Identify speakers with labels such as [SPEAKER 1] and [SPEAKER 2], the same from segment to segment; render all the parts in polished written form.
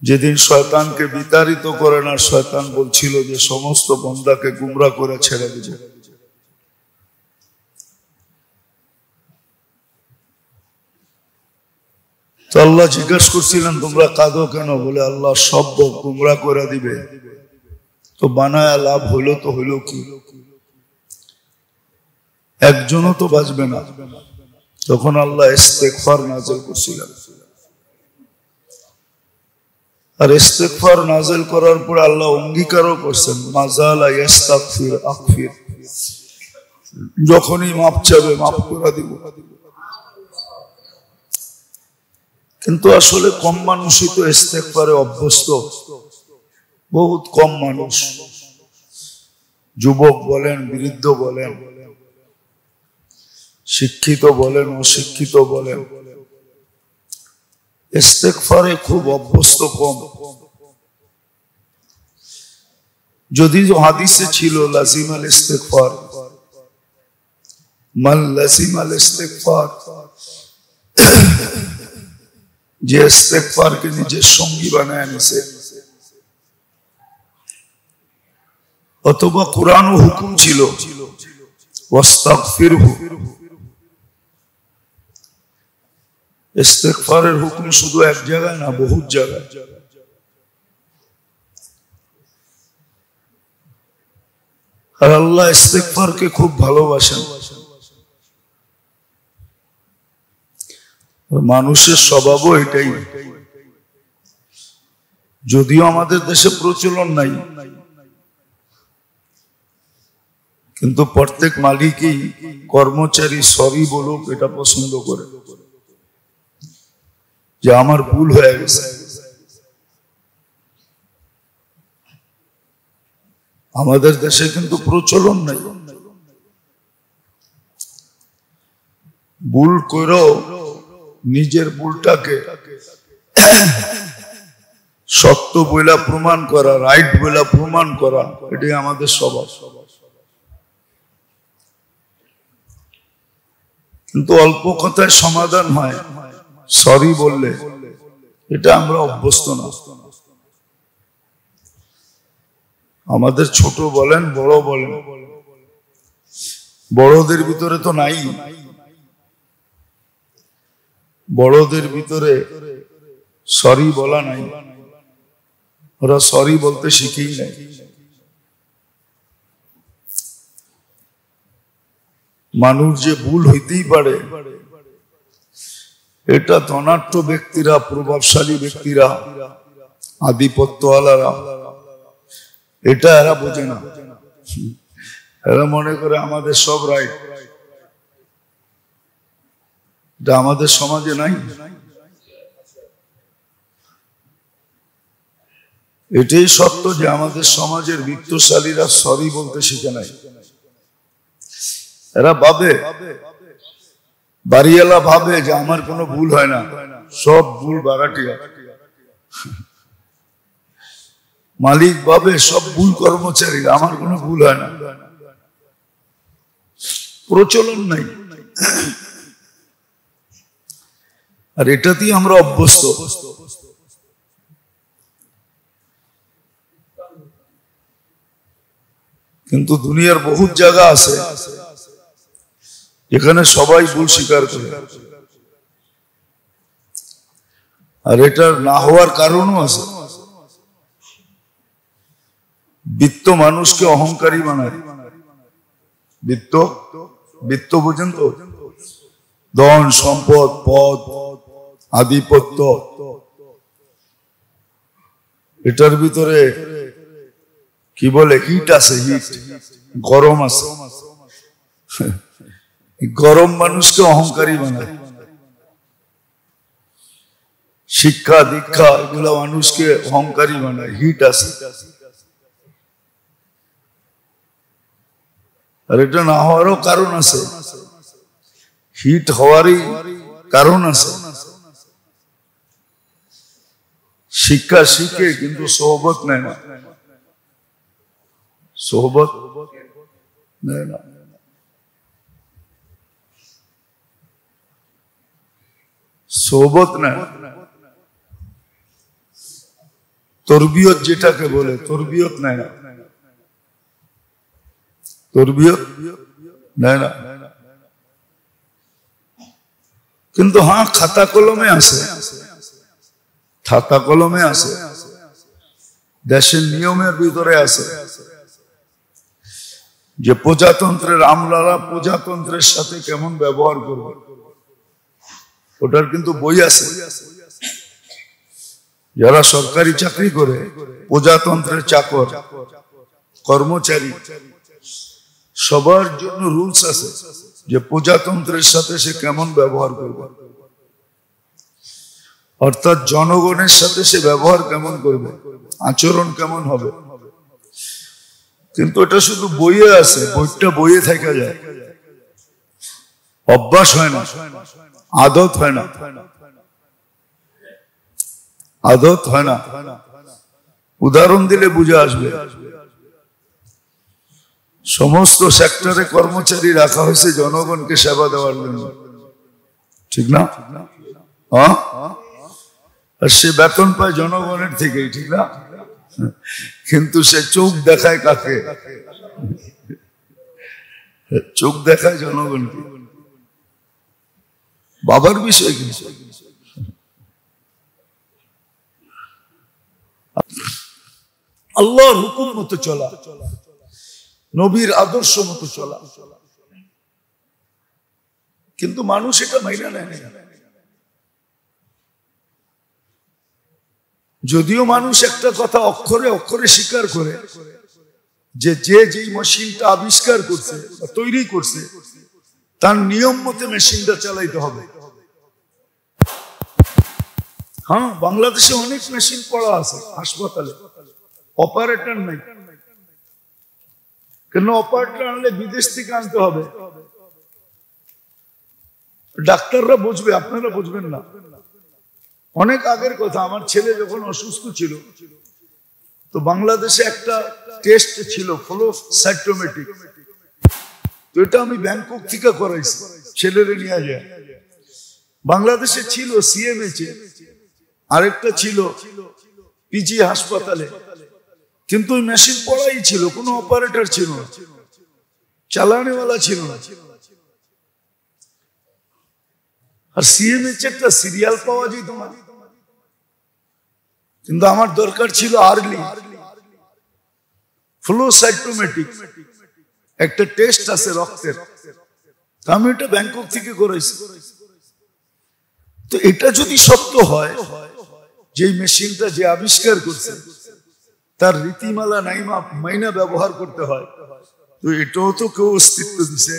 [SPEAKER 1] যেদিন শয়তানকে বিতাড়িত করেন আর শয়তান বলছিল যে সমস্ত বান্দাকে গুমরা করে ছেড়ে দিবে, তো আল্লাহ জিজ্ঞাসা করছিলেন তোমরা কাঁদো কেন? বলে আল্লাহ সব গুমরা করে দিবে, তো বানায় লাভ হইলো তো হইলো কি, একজনও তো বাঁচবে না। তখন আল্লাহ ইস্তেগফার নাযিল করছিলেন, আর ইস্তেগফার নাযিল করার পর আল্লাহ অঙ্গীকারও করছেন মাযালা ইস্তাগফির আগফির, যখনই মাপ চাবে মাফ করে দিব। কিন্তু আসলে কম মানুষই তো ইস্তেগফারে অভ্যস্ত, বহুত কম মানুষ, যুবক বলেন বৃদ্ধ বলেন, শিক্ষিত বলেন অশিক্ষিত বলেন, ইস্তেগফারে খুব অভ্যস্ত কম। যদিও হাদিসে ছিল লাজিম আল ইস্তেগফার, মান লাজিম আল ইস্তেগফার, যে ইস্তেগফারকে নিজের সঙ্গী বানায় নিছে। অথবা কোরআনও হুকুম ছিল ওয়াস্তাগফিরহু, ইস্তেগফারের হুকুম শুধু এক জায়গায় না, বহুত জায়গায়। আর আল্লাহ ইস্তেগফারকে খুব ভালোবাসেন। মানুষের স্বভাবও এটাই, যদিও আমাদের দেশে প্রচলন নাই, কিন্তু প্রত্যেক মালিকই কর্মচারী সরি বলুক এটা পছন্দ করে, যে আমার ভুল হয়ে গেছে। আমাদের দেশে কিন্তু প্রচলন নাই, ভুল করেও নিজের ভুলটাকে সত্য বইলা প্রমাণ করা, রাইট বইলা প্রমাণ করা, এটাই আমাদের স্বভাব। কিন্তু অল্প কথায় সমাধান হয় সরি বললে, এটা আমরা অভ্যস্ত না। আমাদের ছোট বলেন বড় বলেন, বড়দের ভিতরে তো নাই, বড়দের ভিতরে সরি বলা নাই, ওরা সরি বলতে শিখেই নাই। মানুষ যে ভুল হইতেই পারে, এটা ধনাঢ্য ব্যক্তিরা, প্রভাবশালী ব্যক্তিরা, আধিপত্যওয়ালারা, এটা এরা বোঝে না। এরা মনে করে আমাদের সব রাইট, এটা আমাদের সমাজে নাই। এটাই সত্য যে আমাদের সমাজের বিত্তশালীরা সরি বলতে শিখে নাই। এরা ভাবে, বাড়িওয়ালা ভাবে যে আমার কোনো ভুল হয় না, সব ভুল ভাড়াটিয়া। মালিক ভাবে সব ভুল কর্মচারী, আমার কোনো ভুল হয় না। প্রচলন নাই, আর এটাতেই আমরা অভ্যস্ত। কিন্তু দুনিয়ার বহুত জায়গা আছে যেখানে সবাই ভুল স্বীকার করে, আর এটার না হওয়ার কারণও আছে। বিত্ত মানুষকে অহংকারী বানায়। বিত্ত, বিত্ত বোঝেন তো, ধন সম্পদ, পদ, আধিপত্য, এটার ভিতরে কি বলে হিট আছে, হিট, গরম আছে। গরম মানুষকে অহংকারী বানায়। শিক্ষা দীক্ষা এগুলো মানুষকে অহংকারী বানায়, হিট আছে। আর এটা না হওয়ারও কারণ আছে, হিট হওয়ারই কারণ আছে। শিক্ষা শিখে কিন্তু সোহবত নেয় না, সোহবত নেয় না। সোহবত নেয়। তরবিয়ত যেটাকে বলে, তরবিয়ত নেয় না, তরবিয়ত নেয় না। কিন্তু হ্যাঁ, খাতা কলমে আছে, খাতা কলমে আছে, দেশের নিয়মের ভিতরে আছে যে প্রজাতন্ত্রের আমলারা প্রজাতন্ত্রের সাথে কেমন ব্যবহার করবে, ওটার কিন্তু বই আছে। যারা সরকারি চাকরি করে, প্রজাতন্ত্রের চাকর কর্মচারী, সবার জন্য রুলস আছে যে প্রজাতন্ত্রের সাথে সে কেমন ব্যবহার করবে, অর্থাৎ জনগণের সাথে সে ব্যবহার কেমন করবে, আচরণ কেমন হবে। কিন্তু এটা শুধু বইয়ে আছে, বইটা বইয়ে থাকা যায়, অভ্যাস হয় না, আদত হয় না, আদত হয় না। উদাহরণ দিলে বুঝে আসবে। সমস্ত সেক্টরে কর্মচারী রাখা হয়েছে জনগণকে সেবা দেওয়ার জন্য, ঠিক না? হ্যাঁ, আর সে বেতন পায় জনগণের থেকেই, ঠিক না? কিন্তু সে চোখ দেখায় কাকে? চোখ দেখায় জনগণকে। বাবার বিষয় কি? আল্লাহর হুকুম মতো চলা, নবীর আদর্শ মতো চলা, কিন্তু মানুষ এটা মাইনা নেয় না। যদিও মানুষ একটা কথা অক্ষরে অক্ষরে স্বীকার করে যে যেই মেশিনটা আবিষ্কার করছে বা তৈরি করছে তার নিয়ম মতে মেশিনটা চালাইতে হবে। হ্যাঁ, বাংলাদেশে অনেক মেশিন পড়া আছে হাসপাতালে, অপারেটর নাই। কেন? অপারেটর আনলে বিদেশ থেকে আনতে হবে। ডাক্তাররা বুঝবে, আপনারা বুঝবেন না। অনেক আগের কথা, আমার ছেলে যখন অসুস্থ ছিল তো বাংলাদেশে একটা টেস্ট ছিল ফ্লো সাইটোমেট্রিক, তো এটা আমি ব্যাংকক থেকে করাইছি, ছেলেরে নিয়ে যায়। বাংলাদেশে ছিল সিএমএইচ, আরেকটা ছিল পিজি হাসপাতালে, কিন্তু ওই মেশিন পড়াই ছিল, কোনো অপারেটর ছিল না, চালানেওয়ালা ছিল না। আর সিএমএইচ একটা সিরিয়াল পাওয়া যেত না, কিন্তু আমার দরকার ছিল আর্লি ফ্লো সাইটোমেট্রিক, একটা টেস্ট আছে রক্তের, আমি এটা ব্যাংকক থেকে করেছি। তো এটা যদি সত্য হয় যে মেশিনটা যে আবিষ্কার করছে তার রীতিমালা নাইমা মাইনা ব্যবহার করতে হয়, তো এটাও তো কেউ অস্তিত্ব দিছে,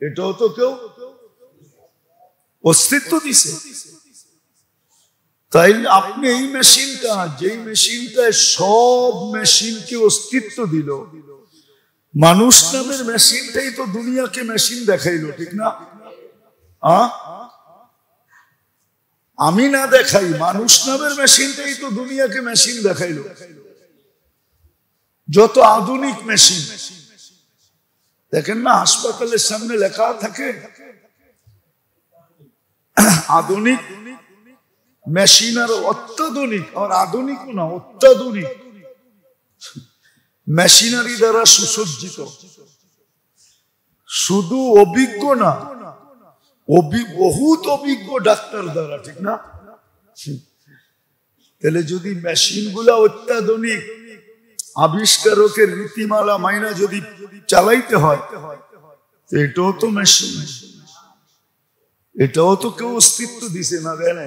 [SPEAKER 1] এটাও তো কেউ অস্তিত্ব দিছে। তাই আপনি এই মেশিনটা, যেই মেশিনটা সব মেশিনকে অস্তিত্ব দিল, মানুষ নামের মেশিনটাই তো দুনিয়াকে মেশিন দেখাইলো, ঠিক না? আমি না দেখাই, মানুষ নামের মেশিনটাই তো দুনিয়াকে মেশিন দেখাইলো। যত আধুনিক মেশিন দেখেন না, হাসপাতালের সামনে লেখা থাকে আধুনিক মেশিন, আর অত্যাধুনিক, আর আধুনিক না, অত্যাধুনিক মেশিনারি দ্বারা সুসজ্জিত। শুধু অভিজ্ঞ না, বহুত অভিজ্ঞ ডাক্তার দ্বারা, ঠিক না? তাহলে যদি মেশিন গুলা অত্যাধুনিক আবিষ্কারকের রীতিমালা মাইনা যদি চালাইতে হয়, এটাও তো মেশিন, এটাও তো কেউ অস্তিত্ব দিছে না, দেয় না।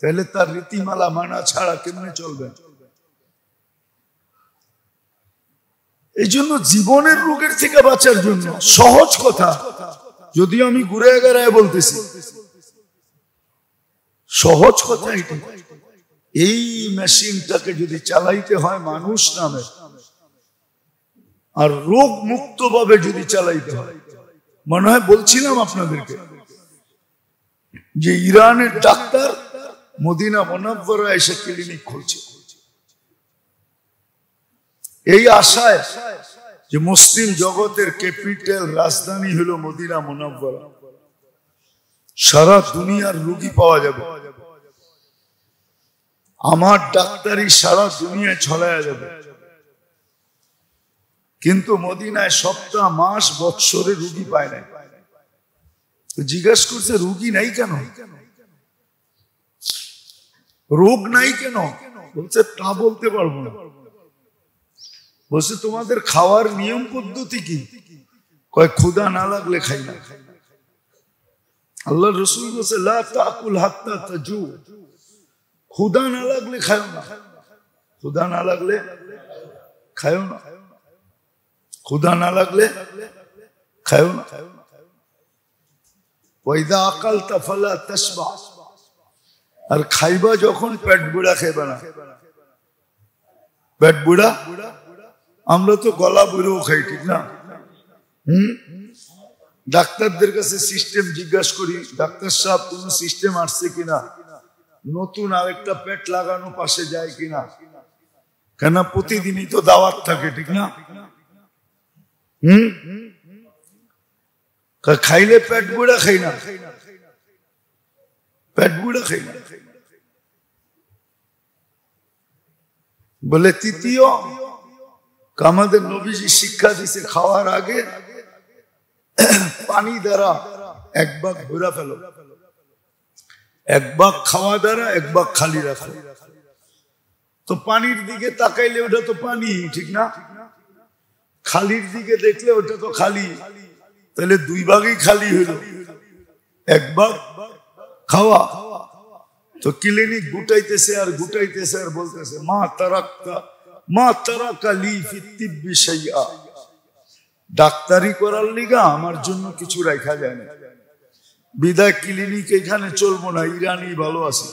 [SPEAKER 1] তাহলে তার রীতিমালা মানা ছাড়া কেমনে চলবে? এই জন্য জীবনের রোগের থেকে বাঁচার জন্য সহজ কথা, যদিও আমি ঘুরে গেড়ায় বলতেছি, সহজ কথা এটা। এই মেশিনটাকে যদি চালাইতে হয় মানুষ নামে, আর রোগ মুক্ত ভাবে যদি চালাইতে হয়, মনে হয় বলছিলাম আপনাদেরকে যে ইরানের ডাক্তার মদিনা মুনাওয়ারা এসে ক্লিনিক খুলছে, এই আশায় যে মুসলিম জগতের ক্যাপিটাল রাজধানী হলো মদিনা মুনাওয়ারা, সারা দুনিয়ার রোগী পাওয়া যাবে। আমার ডাক্তারি সারা দুনিয়ায় ছড়ায়া যাবে, কিন্তু মদিনায় সপ্তাহ মাস বৎসরে রুগী পায় না। জিজ্ঞাসা করছে রুগী নাই কেন, রোগ নাই কেন? বলছে তা বলতে পারবো না। বলছে তোমাদের খাওয়ার নিয়ম পদ্ধতি কি? কয় ক্ষুধা না লাগলে খাই না। আল্লাহ রসুল বলছে লা তাকুল হাত্তা তাজু, ক্ষুধা না লাগলে খায়ও না, ক্ষুধা না লাগলে খায়ও না, ক্ষুধা না লাগলে খায়ও না। ওয়াইদা আকালতা ফালা তাশবা, আর খাইবা যখন পেট বুড়া খাইবা না। পেট বুড়া আমরা তো গলা বুড়েও খাই, ঠিক না? ডাক্তারদের কাছে সিস্টেম জিজ্ঞাসা করি, ডাক্তার সাহেব কোন সিস্টেম আসছে কিনা, নতুন আরেকটা পেট লাগানো পাশে যায় কিনা, কেন প্রতিদিনই তো দাওয়াত থাকে, ঠিক না? খাইলে পেট বুড়া খাই না, পেট বুড়া খাই না। বলে তৃতীয়, আমাদের নবীজি শিক্ষা দিছে খাওয়ার আগে পানি দ্বারা এক ভাগ ঘুরা ফেলো, এক ভাগ খাওয়া দ্বারা এক ভাগ খালি রাখো। তো পানির দিকে তাকাইলে ওটা তো পানি, ঠিক না? খালির দিকে দেখলে ওটা তো খালি, তাহলে দুই ভাগই খালি হইল, এক ভাগ খাওয়া। তো ক্লিনিক গুটাইতেছে আর গুটাইতেছে আর বলতেছে মা তারাকা লি ফি তিব্বি শাইআ, ডাক্তারি করার লিগা আমার জন্য কিছু রাখা যায় না, বিদায় ক্লিনিক এখানে চলবো না, ইরানি ভালো আছে,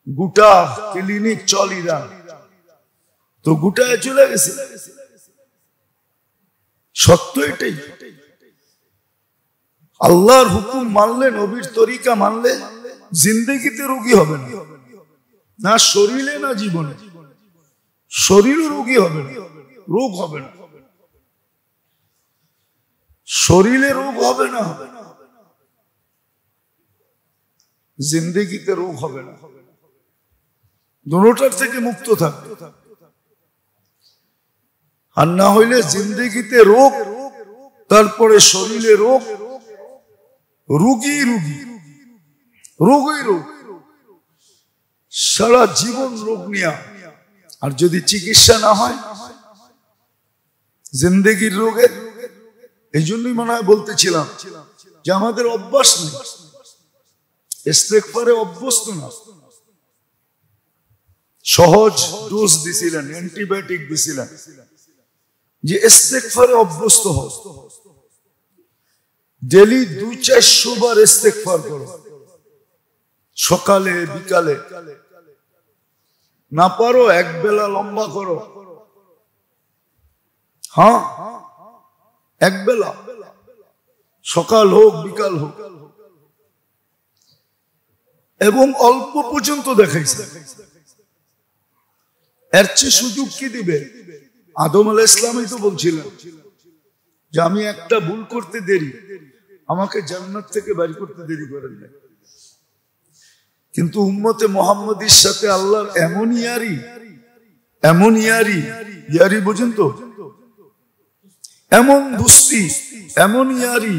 [SPEAKER 1] গোটা ক্লিনিক চল ইরান। তো গোটায় চলে গেছে। সত্য এটাই, আল্লাহর হুকুম মানলে, নবীর তরিকা মানলে জিন্দেগিতে রোগী হবে না, না শরীরে না জীবনে, শরীরও রোগী হবে না, রোগ হবে না, শরীরে রোগ হবে না, জিন্দেগিতে রোগ হবে না, দুটোটার থেকে মুক্ত থাকবে। আর না হইলে জিন্দেগিতে রোগ, তারপরে শরীরে রোগ, রোগী রোগী, রোগই রোগ, সারা জীবন রোগ নিয়া। আর যদি চিকিৎসা না হয় জিন্দেগির রোগের, এই জন্যই মনে হয় বলতেছিলাম যে আমাদের অভ্যাস নেই, ইস্তেগফারে অভ্যস্ত না। সহজ ডোজ দিছিলেন, অ্যান্টিবায়োটিক দিছিলেন, যে ইস্তেগফারে অভ্যস্ত হও, ডেলি 200-400 বার ইস্তেগফার করো, সকালে বিকালে, না পারো এক বেলা লম্বা করো, হ্যাঁ এক বেলা, সকাল হোক বিকাল হোক, এবং অল্প পর্যন্ত দেখাইছে। এর চেয়ে সুযোগ কি দিবে? আদম আলাইহিস সালামই তো বলছিলেন যে আমি একটা ভুল করতে দেরি, আমাকে জান্নাত থেকে বের করতে দেরি করেন না। কিন্তু উম্মতে মুহাম্মাদীর সাথে আল্লাহর এমন ইয়ারি, এমন ইয়ারি, ইয়ারি বুঝেন তো, এমন দুস্তি, এমন ইয়ারি।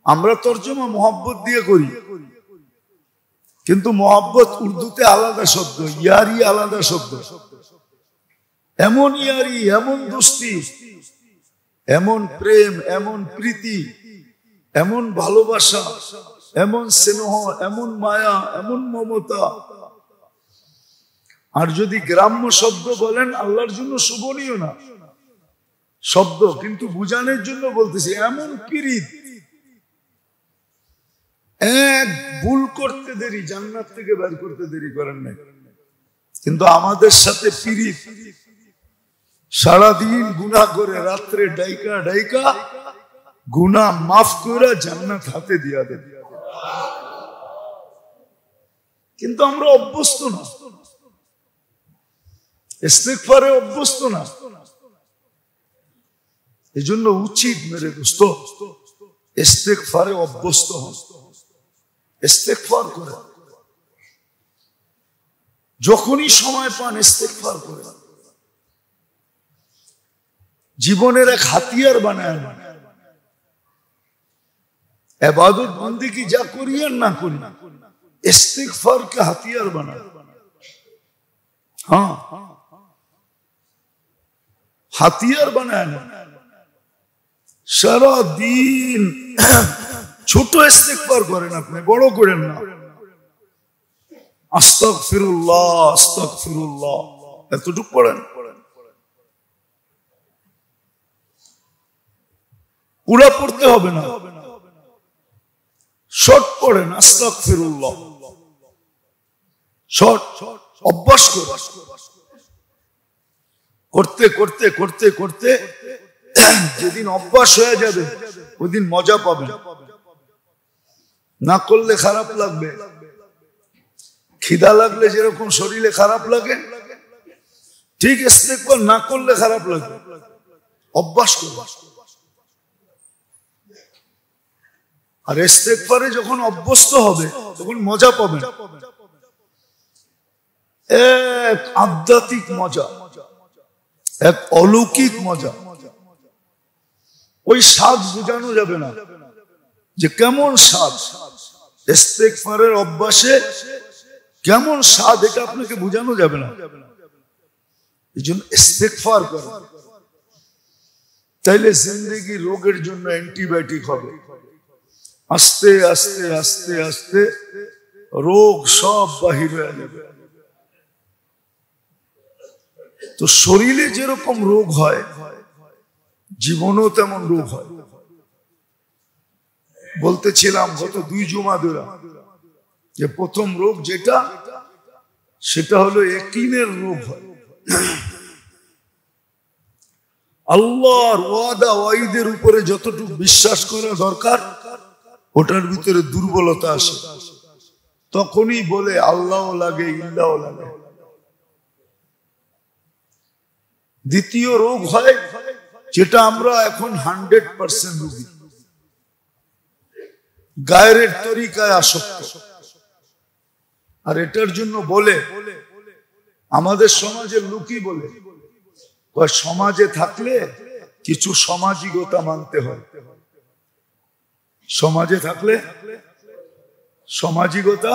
[SPEAKER 1] আমরা তর্জমা মোহাব্বত দিয়ে করি, কিন্তু মোহাব্বত উর্দুতে আলাদা শব্দ, ইয়ারি আলাদা শব্দ। এমন ইয়ারি, এমন দোস্তি, এমন প্রেম, এমন প্রীতি, এমন ভালোবাসা, এমন স্নেহ, এমন মায়া, এমন মমতা। আর যদি গ্রাম্য শব্দ বলেন, আল্লাহর জন্য শোভনীয় না শব্দ, কিন্তু বুঝানোর জন্য বলতেছি, এমন পীড়িত, এক ভুল করতে দেরি জান্নাত থেকে বের করতে দেরি করেন নাই। কিন্তু আমাদের সাথে পীড়িত, সারাদিন গুনাহ করে, রাত্রে ডাইকা ডাইকা গুনাহ মাফ করে জান্নাত হাতে দিয়া দেন। কিন্তু আমরা অভ্যস্ত না, ইস্তেগফারে অভ্যস্ত না। এই জন্য উচিত মেরে দোস্ত, ইস্তেগফারে অভ্যস্ত হন, ইস্তেগফার করেন, যখনই সময় পান ইস্তেগফার করেন। জীবনের এক হাতিয়ার বানায় নেন। ইবাদত বন্দেগী যা করি আর না করি, ইস্তেগফারকে হাতিয়ার বানান। হ্যাঁ, হাতিয়ার বানায় নেন। সারা দিন ছোট ইস্তেগফার করেন, আপনি বড় করেন না। আস্তাগফিরুল্লাহ আস্তাগফিরুল্লাহ এতটুকু পড়েন, পুরা পড়তে হবে না, শর্ট পড়েন। আস্তাগফিরুল্লাহ শর্ট অভ্যাস করতে করতে করতে করতে যেদিন অভ্যাস হয়ে যাবে ওইদিন মজা পাবেন। না করলে খারাপ লাগবে। খিদা লাগলে যেরকম শরীরে খারাপ লাগে, ঠিক ইস্তেগফার না করলে খারাপ লাগবে। অভ্যাস করুন। আর ইস্তেগফারে যখন অভ্যস্ত হবে তখন মজা পাবেন, এক আধ্যাত্মিক মজা, এক অলৌকিক মজা। ওই স্বাদ বোঝানো যাবে না যে কেমন স্বাদ। ইস্তেগফারের অভ্যাসে কেমন স্বাদ এটা আপনাকে বোঝানো যাবে না। এই জন্য ইস্তেগফার করেন, তাইলে জিন্দেগি রোগের জন্য অ্যান্টিবায়োটিক হবে। আস্তে আস্তে আস্তে আস্তে রোগ সব বাহির হয়ে যাবে। তো শরীরে যেরকম রোগ হয়, জীবনেও তেমন রোগ হয়। বলতেছিলাম গত 2 জুমা ধরে যে প্রথম রোগ যেটা, সেটা হলো ইয়াকিনের রোগ হয়। আল্লাহর ওয়াদা ওয়াইদের উপরে যতটুকু বিশ্বাস করা দরকার, ওটার ভিতরে দুর্বলতা আসে, তখনই বলে আল্লাহ লাগে ইল্লাহ লাগে। দ্বিতীয় রোগ হয় যেটা আমরা এখন 100% রোগী, গায়ের তরিকায় আসক্ত। আর এটার জন্য বলে আমাদের সমাজের লোকই বলে, সমাজে থাকলে কিছু সামাজিকতা মানতে হয়। সমাজে থাকলে সামাজিকতা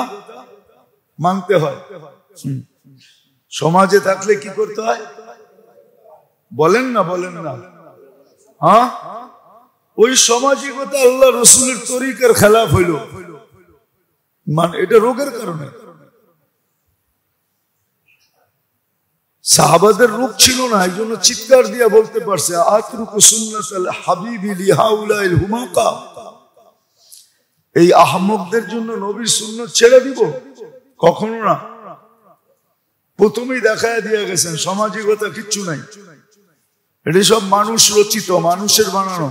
[SPEAKER 1] মানতে হয়। সমাজে থাকলে কি করতে হয় বলেন না, বলেন না। হ্যাঁ, ওই সামাজিকতা আল্লাহ রসুলের তরিকার খেলাফ হইল, মানে এটা রোগের কারণে। সাহাবাদের রোগ ছিল না, এই জন্য চিৎকার দিয়ে বলতে পারছে আতরুকু সুন্নাতাল হাবিবি লিহাউলাইল হুমাকা। এই আহমকদের জন্য নবীর সুন্নাত ছেড়ে দিব? কখনো না। প্রথমেই দেখায় দিয়ে গেছেন সামাজিকতা কিচ্ছু নাই, এটি সব মানুষ রচিত, মানুষের বানানো।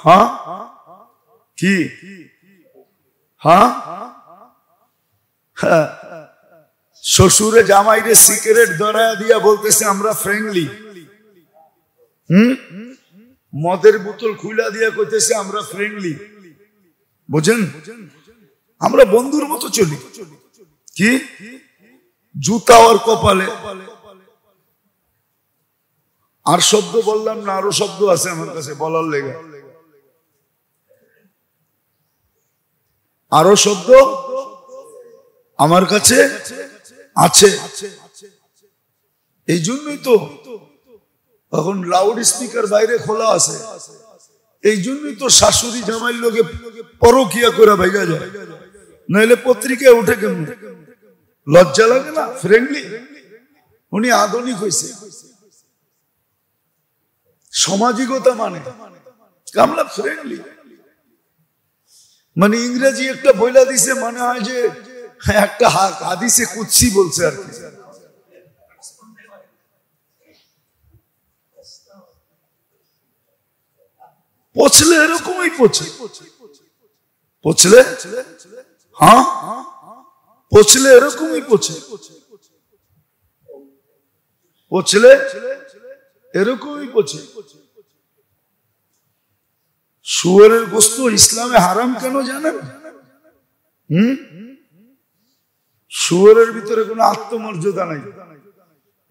[SPEAKER 1] হ্যাঁ কি? হ্যাঁ, শ্বশুরে জামাইরে সিগারেট ধরায়া দিয়া বলতেছে আমরা ফ্রেন্ডলি। মদের বোতল খুলা দিয়া কইতেছে আমরা ফ্রেন্ডলি। বুঝেন, আমরা বন্ধুর মতো চলি। কি জুতা ওর কপালে। আর শব্দ বললাম না, আরো শব্দ আছে আমার কাছে বলার লেগে। আরো শব্দ আমার কাছে আছে। এই জন্যই তো এখন লাউড স্পিকার বাইরে খোলা আছে। এই জন্যই তো শাশুড়ি জামাই লোকে পরকিয়া করে ভাইগা যায়, নাইলে পত্রিকায় উঠে কেমন। লজ্জা লাগে না? ফ্রেন্ডলি, উনি আধুনিক হয়েছে। সামাজিকতা মানে আমরা ফ্রেন্ডলি, মানে ইংরেজি একটা বইলা দিছে, মনে হয় যে একটা হাদিসে কুদসি বলছে আর কি। পচলে এরকমই পচে, পচলে হ্যাঁ, পচলে এরকমই পচে, পচলে এরকমই পচে। শুয়োরের গোশত ইসলামে হারাম কেন জানেন? শুয়োরের ভিতরে কোনো আত্মমর্যাদা নাই,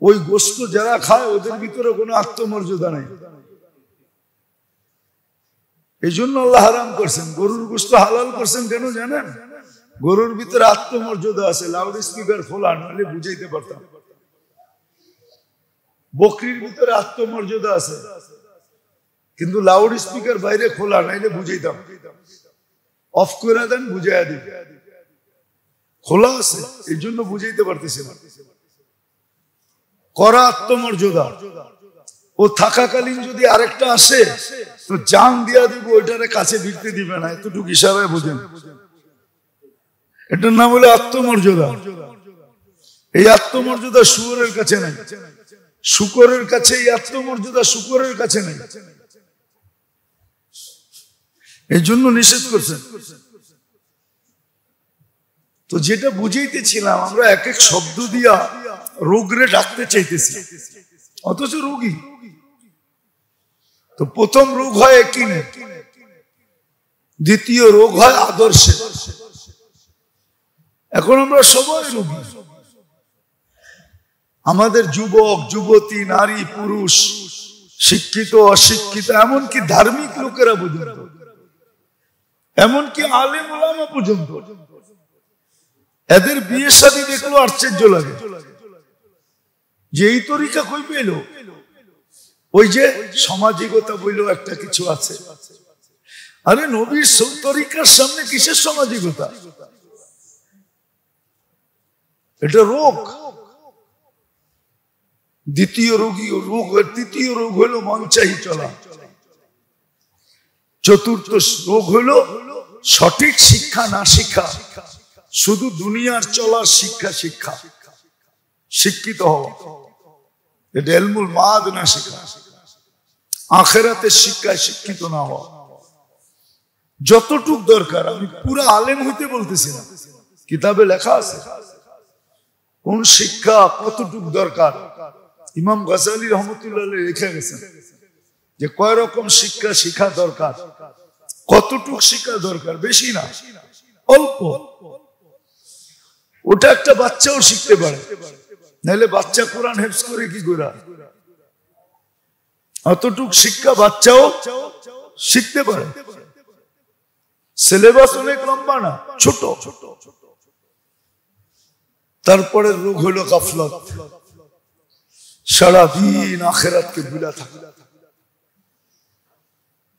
[SPEAKER 1] ওই গোশত যারা খায় ওদের ভিতরে কোনো আত্মমর্যাদা নাই। এই জন্য আল্লাহ হারাম করছেন। গরুর গোশত হালাল করছেন কেন জানেন? গরুর ভিতরে আত্মমর্যাদা আছে, লাউড স্পিকার খোলা নাহলে বুঝাইতে পারতাম। বকরির ভিতরে আত্মমর্যাদা আছে, কিন্তু লাউড স্পিকার বাইরে খোলা নাইলে বুঝাইতাম। অফ করে দেন, বুঝাইয়া দিন। খোলা আছে এই জন্য বুঝাইতে পারতেছি না। করা আত্মমর্যাদা। ও থাকাকালীন যদি আরেকটা আসে তো জান দিয়া দিব, ওইটারে কাছে ভিড়তে দিবে না, এতটুকু ইশারায় বুঝেন। এটার নাম হলো আত্মমর্যাদা। এই আত্মমর্যাদা শুয়োরের কাছে নাই, শূকরের কাছে এই আত্মমর্যাদা শূকরের কাছে নাই। এই জন্য নিষেধ করছেন। তো যেটা বুঝাইতেছিলাম, আমরা এক এক শব্দ দিয়া রোগরে ডাকতে চাইতেছি, অথচ রোগী। তো প্রথম রোগ হয় একিনে, দ্বিতীয় রোগ হয় আদর্শে। এখন আমরা সবাই রোগী। আমাদের যুবক যুবতী, নারী পুরুষ, শিক্ষিত অশিক্ষিত, এমনকি ধার্মিক লোকেরা পর্যন্ত, এমনকি আলেম ওলামা পর্যন্ত, এদের বিয়ে শাদী দেখলো আশ্চর্য লাগে যে এই তরিকা কই পেল। ওই যে সামাজিকতা বইলেও একটা কিছু আছে। আরে নবীর তরিকার সামনে কিসের সামাজিকতা? এটা রোগ। দ্বিতীয় তৃতীয় রোগ হলো মন চাহি চলা। চতুর্থ রোগ হলো সঠিক শিক্ষা না শিক্ষা, শুধু দুনিয়ার চলার শিক্ষা শিক্ষিত হওয়া। এটা ইলমুল মাদ না শিক্ষা, আখিরাতের শিক্ষায় শিক্ষিত না হওয়া। যতটুক দরকার, আমি পুরো আলেম হইতে বলতেছি না, কিতাবে লেখা আছে কোন শিক্ষা কতটুক দরকার। ইমাম গাজালি রহমতুল্লাহ লিখে গেছেন যে কয় রকম শিক্ষা শিক্ষা দরকার, কতটুক শিক্ষা দরকার, বেশি না, অল্প। ওটা একটা বাচ্চাও শিখতে পারে, নাহলে বাচ্চা কোরআন হেফজ করে কি করে? অতটুক শিক্ষা বাচ্চাও শিখতে পারে। সিলেবাস অনেক লম্বা না, ছোট। তারপরে রোগ হলো গাফলত, সারাদিন আখিরাতকে ভুলা থাকা,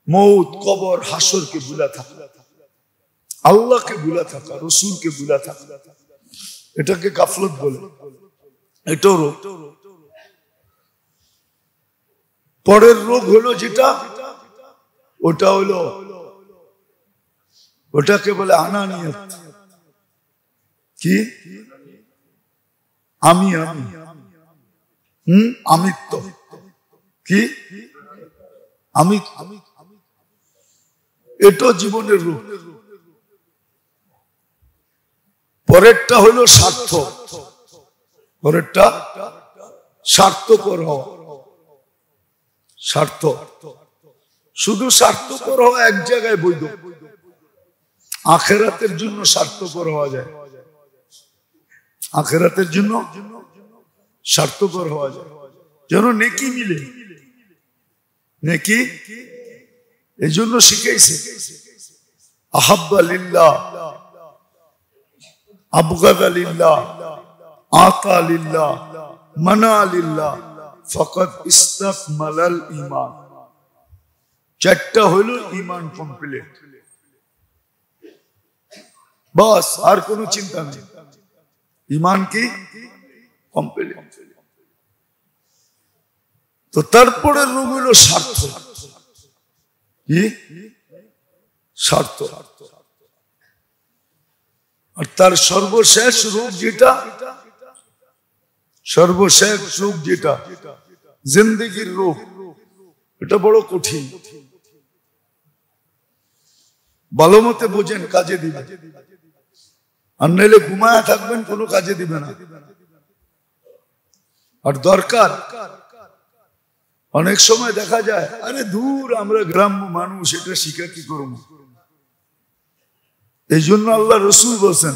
[SPEAKER 1] মৌত কবর হাসরকে ভুলা থাকা, আল্লাহকে ভুলা থাকা, রসুলকে ভুলা থাকা, এটাকে গাফলত বলে। এটাও রোগ। পরের রোগ হলো যেটা, ওটা হলো, ওটাকে বলে আনানিয়ত। কি? আমি আমি আমিত্ব। কি? আমি। এটাও জীবনের রূপ। পরেরটা হলো স্বার্থ। পরেরটা স্বার্থপর হওয়া। স্বার্থ, শুধু স্বার্থপর হওয়া এক জায়গায় বৈধ। আখিরাতের জন্য স্বার্থপর হওয়া যায়, আখিরাতের জন্য স্বার্থপর হওয়া যায়, যেন নেকি মিলে। নেকি এই জন্য শিখাইছে, আহাব্বা লিল্লাহ, আবগাদা লিল্লাহ, আতা লিল্লাহ, মানা লিল্লাহ, ফাকাদ ইস্তাকমালাল ঈমান। চারটা হলো ঈমান কমপ্লিট। বাস, আর কোনো চিন্তা নেই। ঈমান কি কমপ্লিট। তো তারপরে রোগ হলো স্বার্থ। কি? স্বার্থ। আর তার সর্বশেষ রোগ যেটা, সর্বশেষ রোগ যেটা জিন্দেগির রোগ, এটা বড় কঠিন। ভালো মতে বোঝেন, কাজে দিবে। আর নাইলে ঘুমায়া থাকবেন, কোনো কাজে দিবে না। আর দরকার, অনেক সময় দেখা যায়, আরে দূর, আমরা গ্রাম্য মানুষ, এটা শিখা কি করবো? এই জন্য আল্লাহ রসুল বলছেন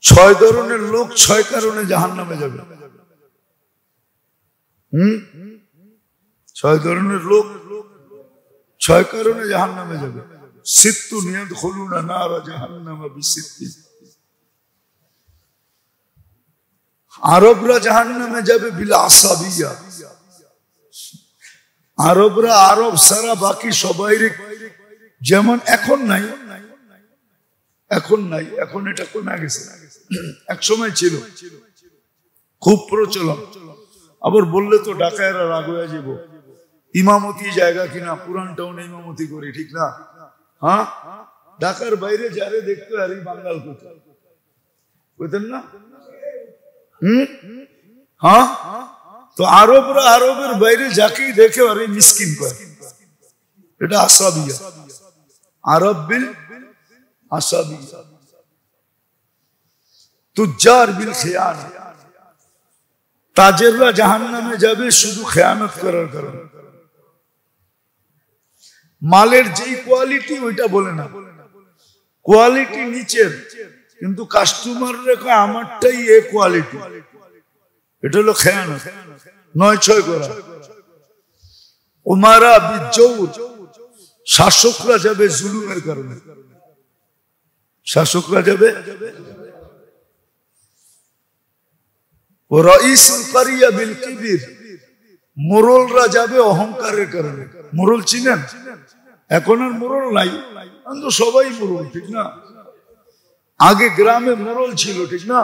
[SPEAKER 1] 6 ধরনের লোক 6 কারণে জাহান্নামে যাবে। 6 ধরনের লোক 6 কারণে জাহান্নামে যাবে। সিত্তুন ইয়াদখুলুনা নারা জাহান্নামা বিসিত্তিন। আরবরা জাহান্নামে যাবে বিল আসাবিয়া। আরবরা আরব সারা বাকি সবাই যেমন এখন নাই, এখন এটা কমে গেছে, এক সময় ছিল খুব প্রচলন। আবার বললে তো ঢাকায়রা রাগ হয়ে যাব, ইমামতি জায়গা কিনা পুরান টাউনে ইমামতি করি, ঠিক না? হ্যাঁ, ঢাকার বাইরে যারে দেখতে আর এই বাঙ্গাল কোথায় বুঝতেন না? হ্যাঁ, তো আরবরা আরবের বাইরে যাকেই দেখে আর এই মিসকিন করে, এটা আসাবিয়া। আরব বিল আসাবিয়া। তুজ্জার বিল খিয়ানা। তাজেররা জাহান্নামে যাবে শুধু খেয়ানত করার কারণে। মালের যেই কোয়ালিটি ওইটা বলে না, কোয়ালিটি নিচের, কিন্তু কাস্টমার রেখা আমারটাই এ কোয়ালিটি, এটা হলো খেয়ানত, 9-6 করা। উমারা বিজৌর। শাসকরা যাবে জুলুমের কারণে, শাসকরা যাবে। ও রাইসুল কারিয়া বিল কিবির। মোরলরা যাবে অহংকারের কারণে। মোরল চিনেন? এখন আর মোরল নাই, তো সবাই মোরল, ঠিক না? আগে গ্রামে মোরল ছিল, ঠিক না?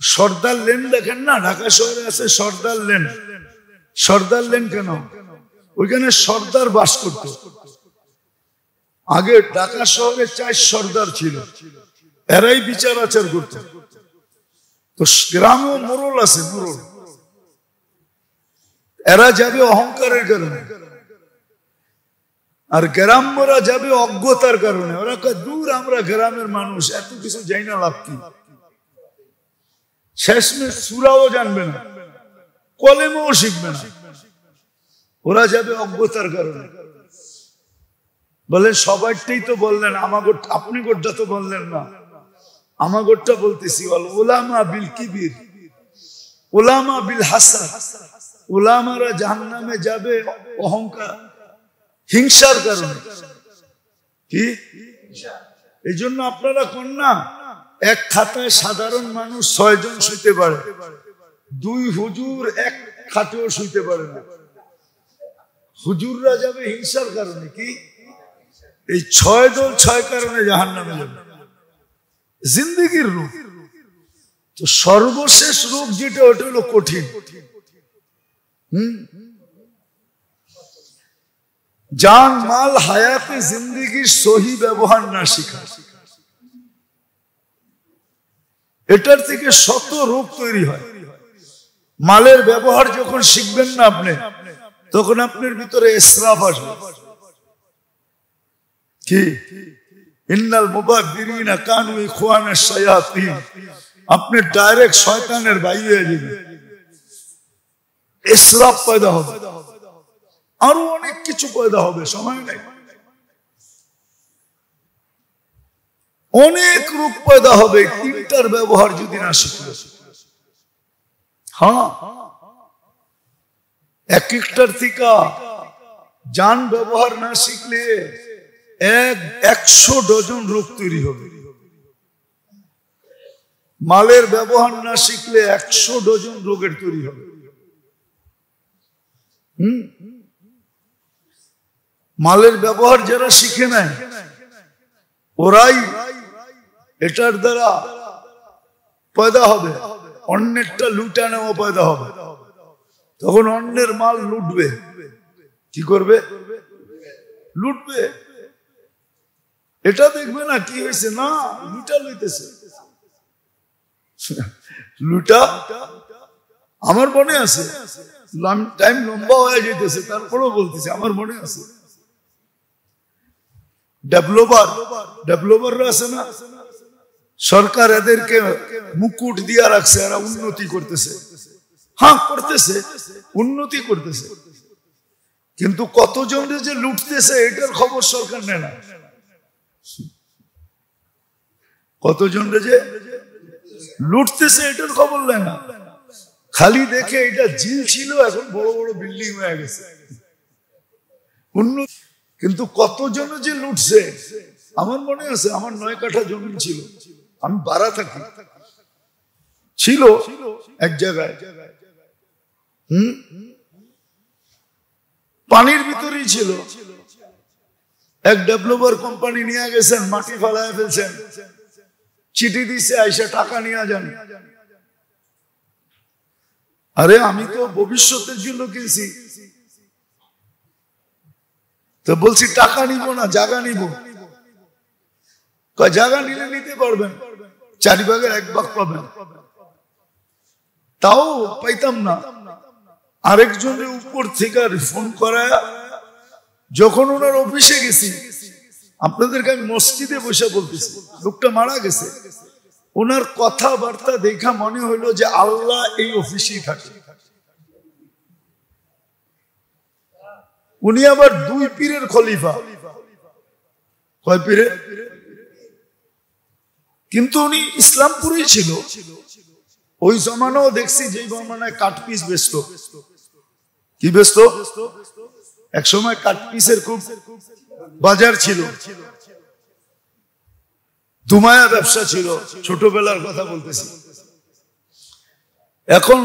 [SPEAKER 1] সর্দার লেন দেখেন না, ঢাকা শহরে আছে সর্দার লেন। সর্দার লেন কেন? ওইখানে সর্দার বাস করত। আগে ঢাকা শহরে 4 সর্দার ছিল, এরাই বিচার আচার করত। তো গ্রামেও মোরল আছে, মোরল। এরা যাবে অহংকারের কারণে, আর গ্রাম্যরা যাবে অজ্ঞতার কারণে। ওরা কয় দূর, আমরা গ্রামের মানুষ, এত কিছু যাই না, লাভ কি? শেষমেশ সূরাও জানবে না, কলেমাও শিখবে না। ওরা যাবে অজ্ঞতার কারণে। বলেন সবাইটাই তো বললেন, আপনি গোটটা তো বললেন না, আমার গোটটা বলতেছি। উলামা বিল কিবির, উলামা বিল হাসাদ। উলামারা জাহান্নামে যাবে অহংকার, হিংসার কারণে। কি? এই জন্য আপনারা কোন না, এক খাতায় সাধারণ মানুষ 6 জন শুইতে পারে, 2 হুজুর এক খাটেও শুইতে পারে না। হুজুররা যাবে হিংসার কারণে। কি? এই 6 দল 6 কারণে জাহান্নামে যাবে। জিন্দেগির রোগ। তো সর্বশেষ রোগ যেটা, ওটা হলো কঠিন। জান মাল হায়াতে জিন্দেগির সহি ব্যবহার না শিখা, এটার থেকে শত রোগ তৈরি হয়। মালের ব্যবহার যখন শিখবেন না আপনি, তখন আপনার ভিতরে ইসরাফ আসবে। কি? ইন্নাল মুবাযযিরিনা কানু ইখওয়ানাশ শায়াতিন। আপনি ডাইরেক্ট শয়তানের ভাই হয়ে যাবেন, ইসরাফ পয়দা হবে, আরো অনেক কিছু পয়দা হবে, সময় নেই। অনেক রূপ পয়দা হবে 3টার ব্যবহার যদি না শিখলে। হ্যাঁ, এক একটার থেকে জান ব্যবহার না শিখলে 100 ডজন রোগ তৈরি হবে। মালের ব্যবহার না শিখলে 100 ডজন রোগের তৈরি হবে। মালের ব্যবহার যারা শিখে নেয়, ওরাই এটার দ্বারা পয়দা হবে, অন্যেরটা লুটা নেওয়া পয়দা হবে। তখন অন্যের মাল লুটবে। কি করবে? লুটবে। এটা দেখবে না কি হয়েছে, না লুটা লইতেছে। লুটা আমার মনে আছে, টাইম লম্বা হয়ে যেতেছে, তারপরেও বলতেছে আমার মনে আছে। ডেভেলপাররা আছে না, সরকার এদেরকে মুকুট দিয়া রাখছে, এরা উন্নতি করতেছে। হ্যাঁ করতেছে, উন্নতি করতেছে, কিন্তু কতজন যে লুটতেছে এটার খবর সরকার নেয় না। কতজন যে লুটতেছে এটার খবর নেয় না, খালি দেখে এটা জিল ছিল এখন বড় বড় বিল্ডিং হয়ে গেছে। কিন্তু কতজন যে লুটছে, আমার মনে আছে আমার 9 কাঠা জমি ছিল, আমি বাড়া থাকি, ছিল এক জায়গায়, পানির ভিতরেই ছিল। এক ডেভেলপার কোম্পানি নিয়ে গেছেন, মাটি ফালায় ফেলছেন, চিঠি দিছে আইসা টাকা নিয়ে যান। আরে আমি তো ভবিষ্যতের জন্য কিনছি, তো বলছি টাকা নিব না, জায়গা নিব। জায়গা নিলে নিতে পারবেন, 4 ভাগের 1 ভাগ পাবেন। তাও পাইতাম না। আরেকজনের উপর থেকে ফোন করায় যখন ওনার অফিসে গেছি, আপনাদেরকে আমি মসজিদে বসে বলতেছি, লোকটা মারা গেছে, ওনার কথাবার্তা দেখা মনে হইলো যে আল্লাহ এই অফিসেই থাকে। উনি আবার 2 পীরের খলিফা। কয় পীরে? কিন্তু উনি ইসলামপুরেই ছিল। ওই জমানাও দেখছি যে জমানায় কাঠ পিস বেচত। কি বেচত? এক সময় কাঠ পিসের খুব বাজার ছিল, দুমায়া ব্যবসা ছিল, ছোটবেলার কথা বলতেছি। এখন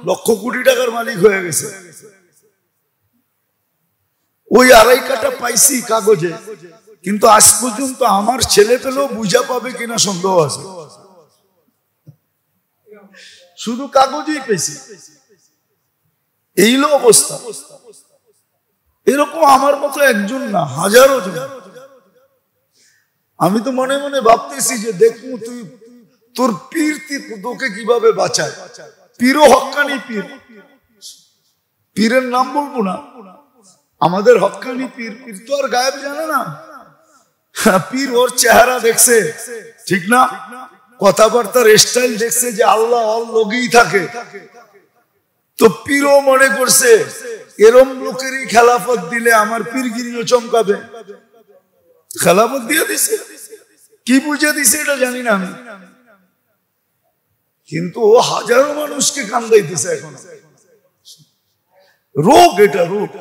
[SPEAKER 1] লক্ষ কোটি টাকার মালিক হয়ে গেছে। ওই 2.5 কাঠা পাইছি কাগজে, কিন্তু আজ পর্যন্ত আমার ছেলে পেলেও বুঝা পাবে কিনা সন্দেহ আছে। শুধু কাগজেই পেয়েছি, এই অবস্থা। এরকম আমার মতো একজন না, হাজারো জন। আমি তো মনে মনে ভাবতেছি যে দেখবো তুই তোর পীর তোকে কিভাবে বাঁচায়। পীরও হক্কানি পীর, পীরের নাম বলবো না, আমাদের হক্কানি পীর। পীর তো আর গায়েব জানে না, পীর ওর চেহারা দেখছে, ঠিক না, কথাবার্তার স্টাইল দেখছে যে আল্লাহ ওর লগেই থাকে। তো পীরও মনে করছে এরম লোকেরই খেলাফত দিলে আমার পীরগিরিও চমকাবে, খেলাফত দিয়ে দিছে। কি বুঝে দিছে এটা জানি না আমি, কিন্তু ও হাজারো মানুষকে কান্দাইতেছে এখন। রোগ, এটা রোগ।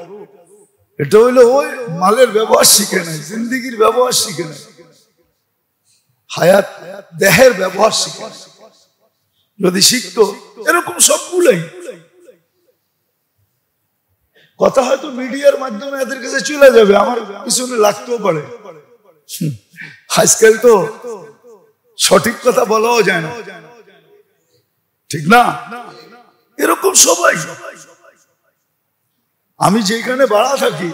[SPEAKER 1] এটা হইলো ওই মালের ব্যবহার শিখে নাই, জিন্দিগির ব্যবহার শিখে নাই, হায়াত দেহের ব্যবহার শিখে। যদি শিখতো এরকম সবগুলোই কথা হয়তো মিডিয়ার মাধ্যমে এদের কাছে চলে যাবে, আমার পিছনে লাগতেও পারে। আজকাল তো সঠিক কথা বলাও যায় না, ঠিক না? এরকম সবাই। আমি যেখানে ভাড়া থাকি,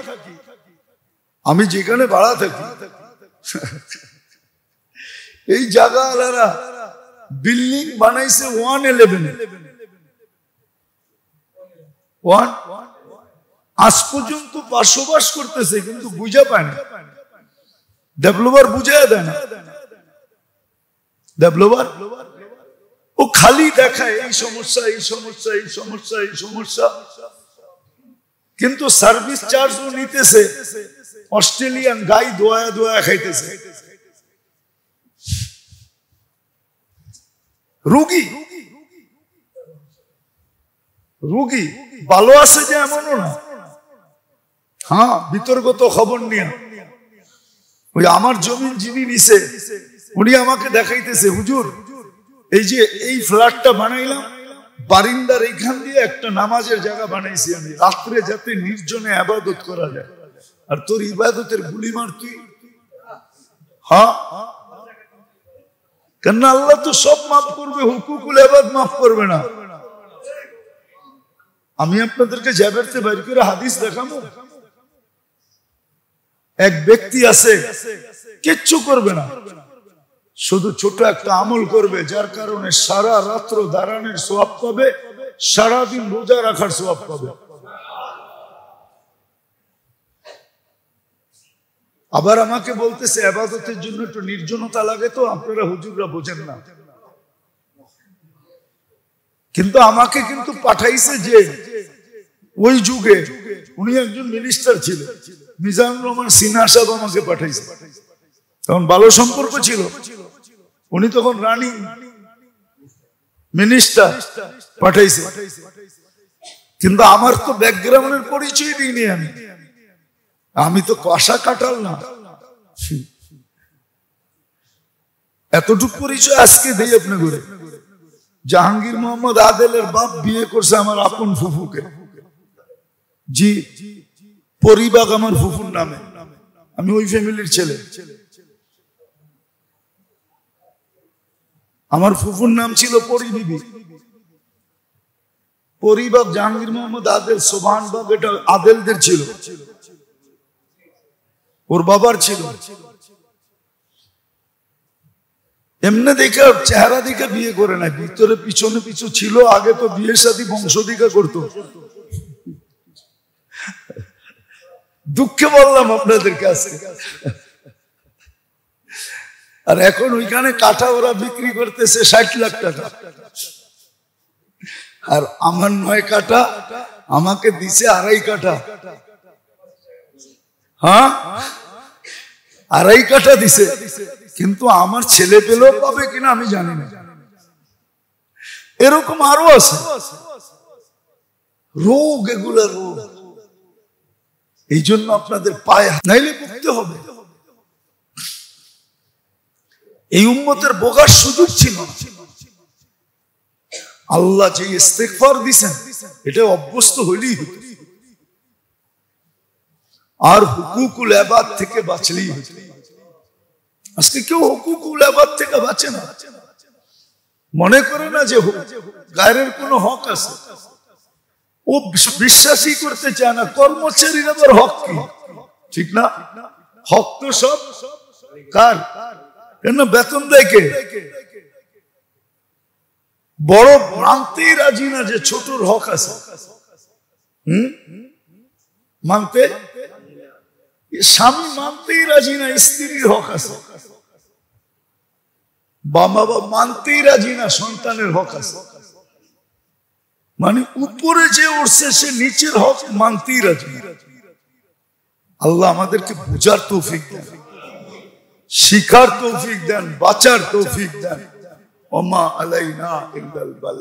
[SPEAKER 1] এই জায়গাওয়ালারা বিল্ডিং বানাইছে 111 আজ পর্যন্ত বসবাস করতেছে, কিন্তু বুঝা পায় না। ডেভেলপার বুঝায় দেয় না। ডেভেলপার ও খালি দেখায় এই সমস্যা, এই সমস্যা, এই সমস্যা, এই সমস্যা, কিন্তু সার্ভিস চার্জও নিতেছে অস্ট্রেলিয়ান গাই দোয়া দোয়া খাইতেছে। রোগী রোগী ভালো আছে যে এমনও না। হ্যাঁ, বিতর্কত খবর নিয়ে ওই আমার জমি যিনি নিছে উনি আমাকে দেখাইতেছে, হুজুর এই যে এই ফ্ল্যাটটা বানাইলাম, বারিন্দার এইখান দিয়ে একটা নামাজের জায়গা বানাইছি আমি, রাত্রে যাতে নির্জনে ইবাদত করা যায়। আর তোর ইবাদতের গুলি মার তুই। হ্যাঁ, কেন আল্লাহ তো সব মাফ করবে, হুকুকুল ইবাদ মাফ করবে না। আমি আপনাদেরকে জাবেরতে বাইর করে হাদিস দেখাবো। এক ব্যক্তি আছে কিচ্ছু করবে না, শুধু ছোট একটা আমল করবে, যার কারণে সারা রাত্র দাঁড়ানোর সওয়াব পাবে, সারাদিন রোজা রাখার সওয়াব পাবে। আবার আমাকে বলতেছে ইবাদতের জন্য একটু নির্জনতা লাগে, তো আপনারা হুজুররা বোঝেন না। কিন্তু আমাকে কিন্তু পাঠাইছে যে ওই যুগে উনি একজন মিনিস্টার ছিলেন, মিজানুর রহমান সিনহা সাহেব আমাকে পাঠাইছে। তখন ভালো সম্পর্ক ছিল, উনি তখন রানী মিনিস্টার পাঠাইছে, কিন্তু আমার তো ব্যাকগ্রাউন্ডের পরিচয় দিইনি, আমি তো কষা কাটাল না, এতটুকু পরিচয় আজকে দেই আপনি করে। জাহাঙ্গীর মোহাম্মদ আদেলের বাপ বিয়ে করছে আমার আপন ফুফুকে, জি পরিবাগ আমার ফুফুর নামে, আমি ওই ফ্যামিলির ছেলে। আমার ফুফুর নাম ছিল পরিবিবি, পরিবাগ জাহাঙ্গীর মোহাম্মদ আদেল, সোভানবাগ এটা আদেলদের ছিল, ওর বাবার ছিল। এমনি দেখে চেহারা দেখে বিয়ে করে না, ভিতরে পিছনে পিছু ছিল। আগে তো বিয়ের সাথে বংশদিকা করতো, দুঃখে বললাম আপনাদের কাছে। আর এখন ওইখানে কাঠা ওরা বিক্রি করতেছে 60 লাখ টাকা, আর আমার 9 কাঠা আমাকে দিছে 2.5 কাঠা। হ্যাঁ 2.5 কাঠা দিছে, কিন্তু আমার ছেলে পেলেও পাবে কিনা আমি জানি না। এরকম আরো আছে রোগ, এগুলা রোগ। এই জন্য আপনাদের পায়ে নাইলে ভুগতে হবে। এই উম্মতের বোগার সুযোগ ছিল, আল্লাহ যে ইস্তেগফার দিছেন এটা অভ্যস্ত হইলেই হতো, আর হুকুকুল ইবাদ থেকে বাঁচলেই হতো। আজকে কেউ হুকুকুল ইবাদ থেকে বাঁচে না, মনে করে না যে গায়ের কোনো হক আছে, ও বিশ্বাসই করতে চায় না কর্মচারীর আবার হক কি, ঠিক না? হক তো সব কার, কেন বেতন দেয় কে? বড় মানতেই রাজি না যে ছোটর হক আছে, মানতে স্বামী মানতেই রাজি না স্ত্রীর হক আছে, বাবা মানতেই রাজি না সন্তানের হক আছে। মানে উপরে যে উঠছে সে নিচের হক মানতেই রাজি। আল্লাহ আমাদেরকে বুঝার তৌফিক দেন, শিখার তৌফিক দেন, বাঁচার তৌফিক দেন। ওমা আলাইনা ইল্লাল বালাগ।